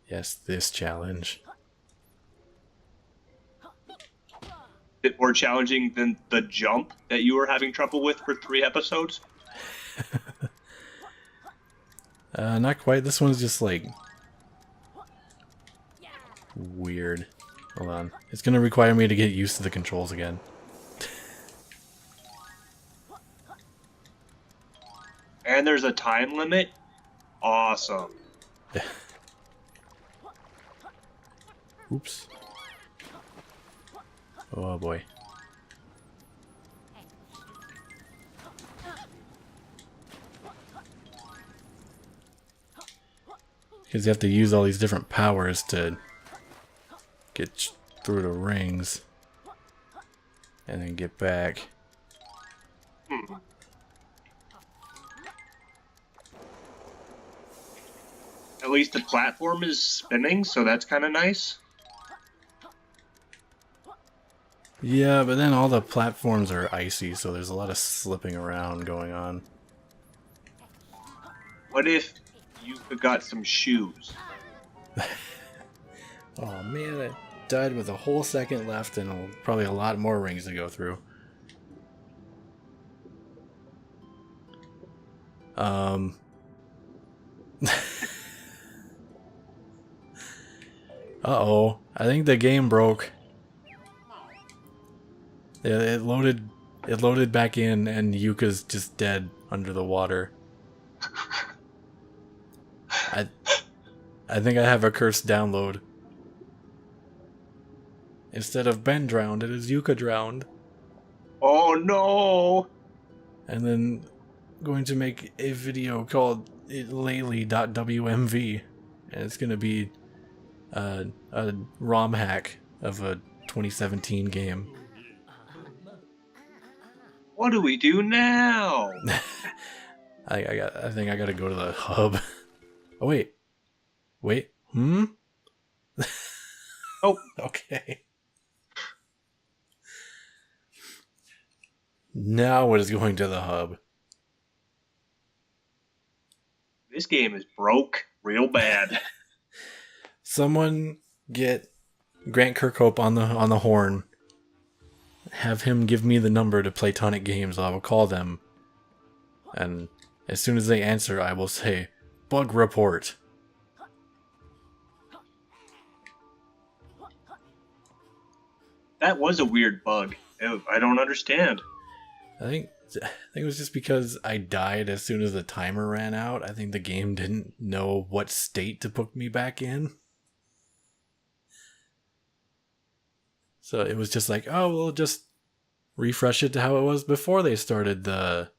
Yes, this challenge. Bit more challenging than the jump that you were having trouble with for 3 episodes? Not quite. This one's just like weird. Hold on. It's gonna require me to get used to the controls again. And there's a time limit? Awesome. Oops. Oh boy. Because you have to use all these different powers to get through the rings. And then get back. At least the platform is spinning, so that's kind of nice. Yeah, but then all the platforms are icy, so there's a lot of slipping around going on. What if you got some shoes? Oh man, I died with a whole second left and probably a lot more rings to go through. Uh-oh. I think the game broke. It loaded back in and Yuka's just dead under the water. I think I have a cursed download. Instead of Ben drowned, it is Yuka drowned. Oh no! And then going to make a video called Laylee.wmv. And it's going to be a ROM hack of a 2017 game. What do we do now? I think I gotta go to the hub. Oh wait. Oh, Okay. Now what is going to the hub? this game is broke real bad. Someone get Grant Kirkhope on the horn. Have him give me the number to Platonic Games. I will call them. And as soon as they answer, I will say, bug report. That was a weird bug. I don't understand. I think it was just because I died as soon as the timer ran out. I think the game didn't know what state to put me back in. So it was just like, oh, we'll just refresh it to how it was before they started the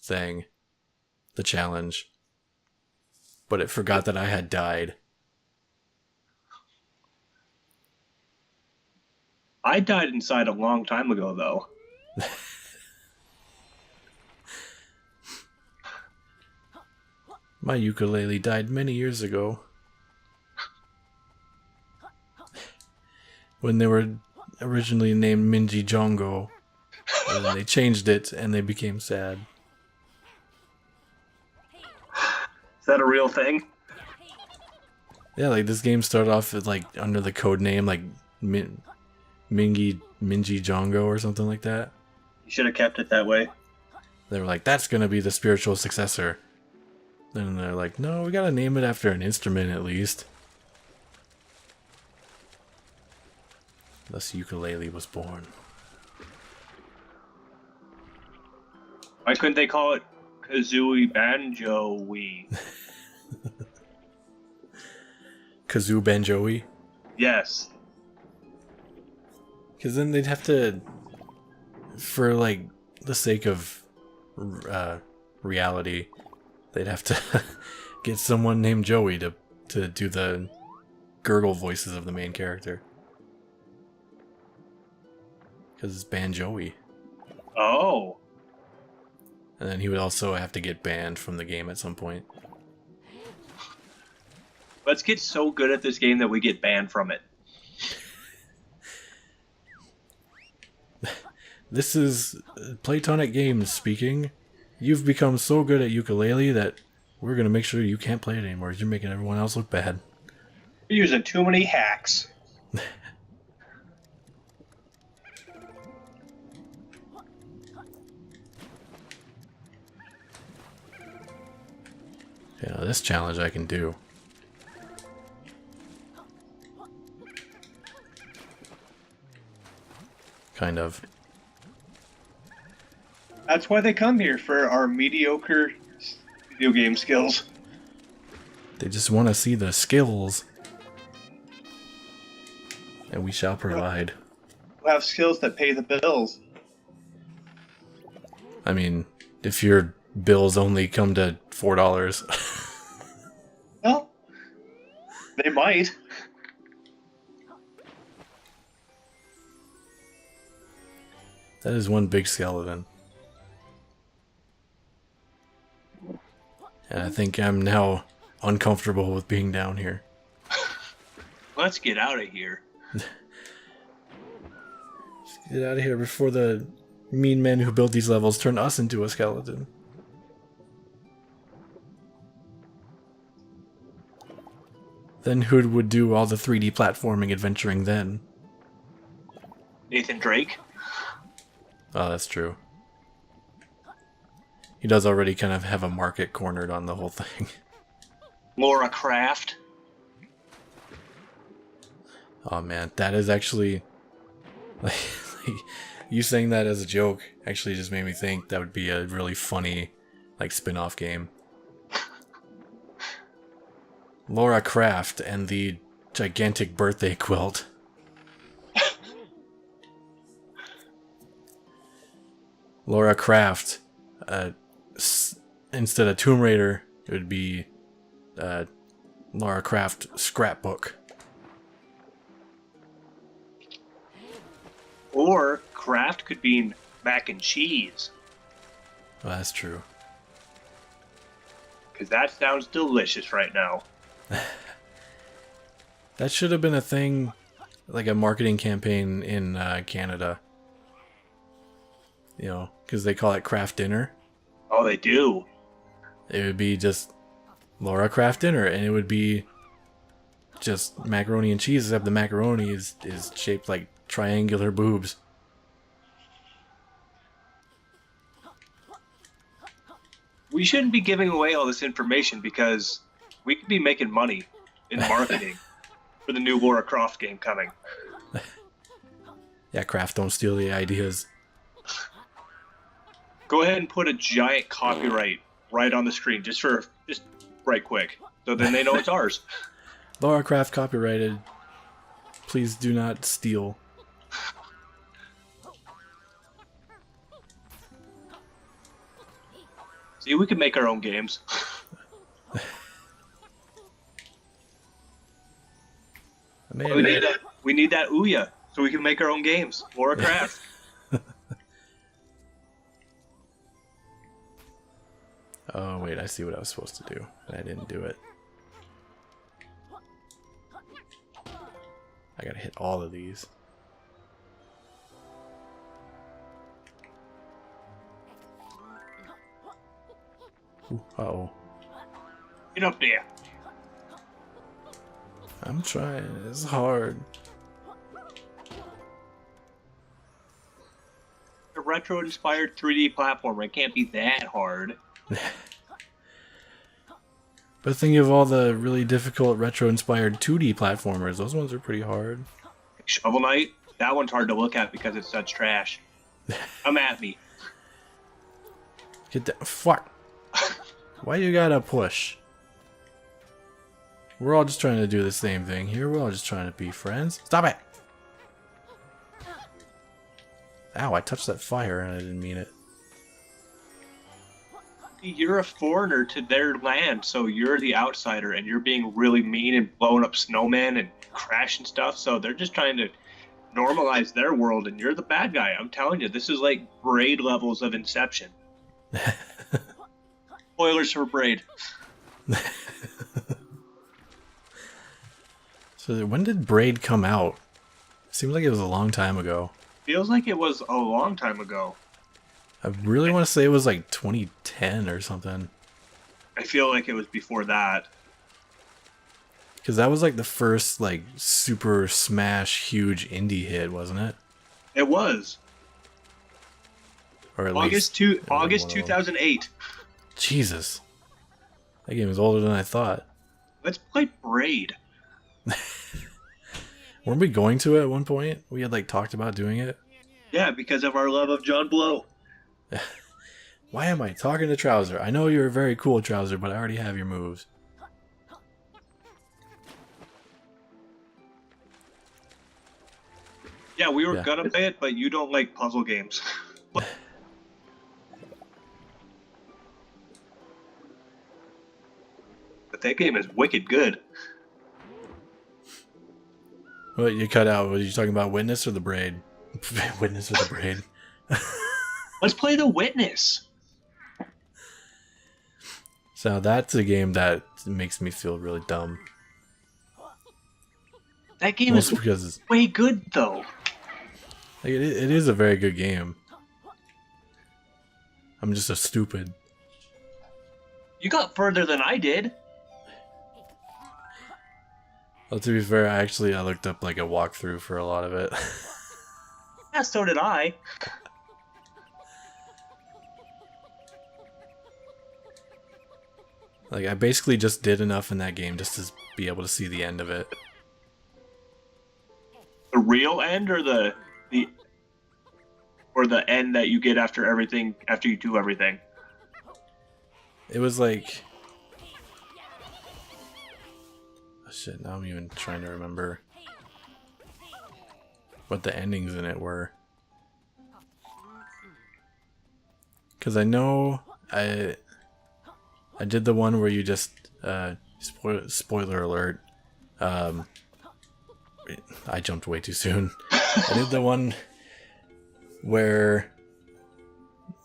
thing, the challenge. But it forgot that I had died. I died inside a long time ago, though. My Yooka-Laylee died many years ago. When they were originally named Minji Jongo. And then they changed it and they became sad. Is that a real thing? Yeah, like this game started off with like under the code name like Minji Jongo or something like that. You should have kept it that way. They were like, that's gonna be the spiritual successor. Then they're like, no, we gotta name it after an instrument at least. Thus Yooka-Laylee was born. Why couldn't they call it Kazooie Banjo-Wii? Kazoo Banjoey. Yes. Because then they'd have to, for like the sake of reality, they'd have to get someone named Joey to do the gurgle voices of the main character. Because it's Banjoey. Oh. And then he would also have to get banned from the game at some point. Let's get so good at this game that we get banned from it. This is Platonic Games speaking. You've become so good at Yooka-Laylee that We're gonna make sure you can't play it anymore. You're making everyone else look bad. You're using too many hacks. Yeah, this challenge I can do. Kind of. That's why they come here, for our mediocre video game skills. They just want to see the skills. And we shall provide. We'll have skills that pay the bills. I mean, if your bills only come to $4. Well, they might. That is one big skeleton. And I think I'm now uncomfortable with being down here. Let's get out of here. Get out of here before the mean men who built these levels turn us into a skeleton. Then who would do all the 3D platforming adventuring then? Nathan Drake? Oh, that's true. He does already kind of have a market cornered on the whole thing. Laura Croft? Oh man, that is actually... Like, you saying that as a joke actually just made me think that would be a really funny, like, spin-off game. Laura Croft and the gigantic birthday quilt. Laura Croft, instead of Tomb Raider, it would be Laura Croft Scrapbook. Or Kraft could be mac and cheese. Well, that's true. Because that sounds delicious right now. That should have been a thing, like a marketing campaign in Canada. You know, because they call it Kraft Dinner. Oh, they do. It would be just Laura Kraft Dinner, and it would be just macaroni and cheese, except the macaroni is shaped like triangular boobs. We shouldn't be giving away all this information because we could be making money in marketing for the new Laura Croft game coming. Yeah, Kraft don't steal the ideas. Go ahead and put a giant copyright right on the screen, just right quick, so then they know it's ours. Laura Kraft copyrighted. Please do not steal. See, we can make our own games. We need that Ouya so we can make our own games. Laura Croft. Oh wait, I see what I was supposed to do, and I didn't do it. I gotta hit all of these. Ooh, uh-oh. Get up there. I'm trying. It's hard. A retro-inspired 3D platformer. It can't be that hard. But think of all the really difficult retro-inspired 2D platformers. Those ones are pretty hard. Shovel Knight? That one's hard to look at because it's such trash. Come at me. Get that. Fuck. Why you gotta push? We're all just trying to do the same thing here. We're all just trying to be friends. Stop it! Ow, I touched that fire and I didn't mean it. You're a foreigner to their land, so you're the outsider, and you're being really mean and blowing up snowmen and crashing stuff, so they're just trying to normalize their world, and you're the bad guy. I'm telling you, this is like Braid levels of Inception. Spoilers for Braid. So when did Braid come out? Seems like it was a long time ago. Feels like it was a long time ago. I really want to say it was like 2010 or something. I feel like it was before that. Because that was like the first like super smash huge indie hit, wasn't it? It was. Or at August least it was August one of them. 2008. Jesus, that game is older than I thought. Let's play Braid. Weren't we going to it at one point? We had like talked about doing it. Yeah, because of our love of John Blow. Why am I talking to Trouser? I know you're a very cool Trouser, but I already have your moves. Yeah, we were gonna play it, but you don't like puzzle games. But that game is wicked good. What you cut out? Were you talking about Witness or the Braid? Witness or the Braid? Let's play The Witness. So that's a game that makes me feel really dumb. That game Mostly is because way good, though. like, it is a very good game. I'm just a stupid. You got further than I did. Well, to be fair, I looked up like a walkthrough for a lot of it. Yeah, so did I. Like, I basically just did enough in that game just to be able to see the end of it. The real end or the end that you get after everything, after you do everything? It was like... Oh shit, now I'm even trying to remember what the endings in it were. Because I know I did the one where you just... spoiler alert. I jumped way too soon. I did the one where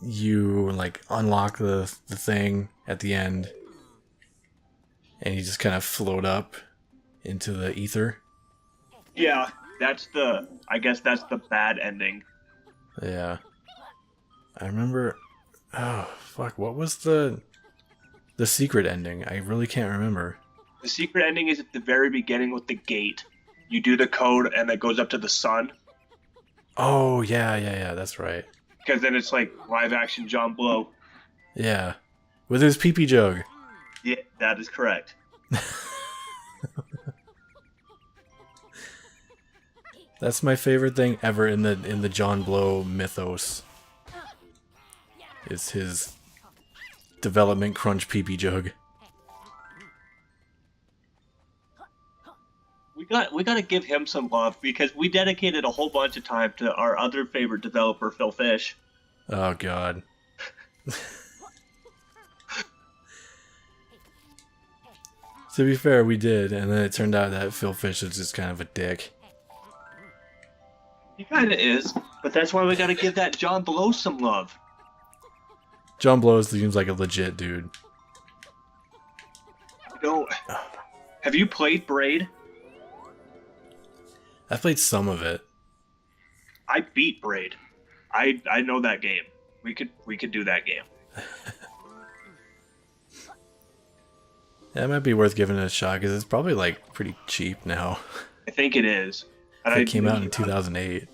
you like unlock the thing at the end and you just kind of float up into the ether. Yeah, I guess that's the bad ending. Yeah. I remember... Oh, fuck. What was the secret ending? I really can't remember. The secret ending is at the very beginning with the gate. You do the code and it goes up to the sun. Oh, yeah, that's right. Because then it's like live action John Blow. Yeah. With his pee-pee jug. Yeah, that is correct. That's my favorite thing ever in the John Blow mythos. Is his development crunch pee-pee jug. We gotta give him some love because we dedicated a whole bunch of time to our other favorite developer, Phil Fish. Oh god. To be fair, we did, and then it turned out that Phil Fish is just kind of a dick. He kinda is, but that's why we gotta give that John Blow some love. John Blow seems like a legit dude. You know, have you played Braid? I played some of it. I beat Braid. I know that game. We could do that game. Yeah, it might be worth giving it a shot because it's probably like pretty cheap now. I think it is. And It came out in 2008.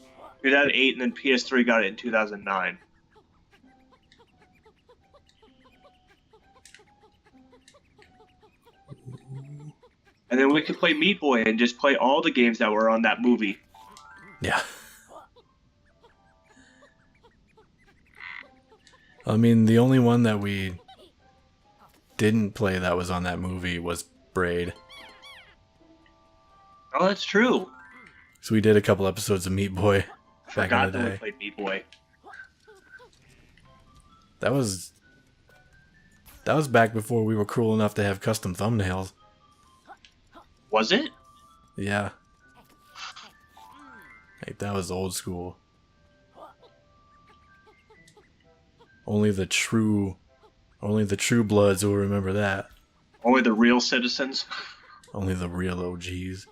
2008, and then PS3 got it in 2009. And then we could play Meat Boy and just play all the games that were on that movie. Yeah. I mean, the only one that we didn't play that was on that movie was Braid. Oh, that's true. So we did a couple episodes of Meat Boy I back forgot in the that we day. played Meat Boy. That was back before we were cruel enough to have custom thumbnails. Was it? Yeah. Like, that was old school. Only the true bloods will remember that. Only the real citizens. Only the real OGs.